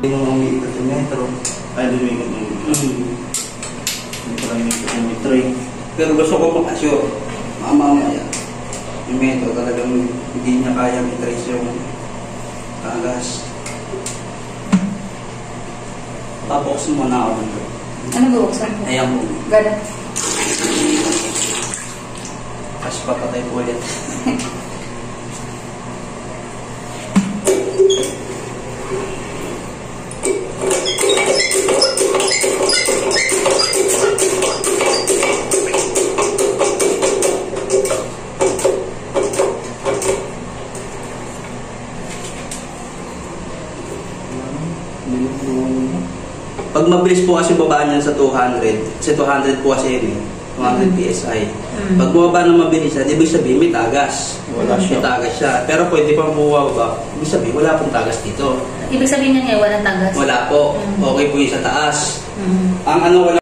Yung umiikot yung metro. Ay, lumiikot yung metro. Hindi ko lang umiikot yung metro eh. Pero gusto ko makasure. Mamamaya. Yung metro talagang hindi niya kayang i-trace yung tagas. Tapos muna ako nito. Ano bubuksan ko? Ayan po. Gada. Tapos papatay po ulit. Pag mabilis po kasi babaan yan sa 200, kasi 200 po kasi yun eh, 200 PSI. Pag bumaba na mabilis yan, ibig sabihin may tagas. Wala siya. May tagas siya. Pero pwede pang bumaba, ibig sabihin wala pong tagas dito. Ibig sabihin niya walang tagas? Wala po. Okay po yung sa taas. Ang ano wala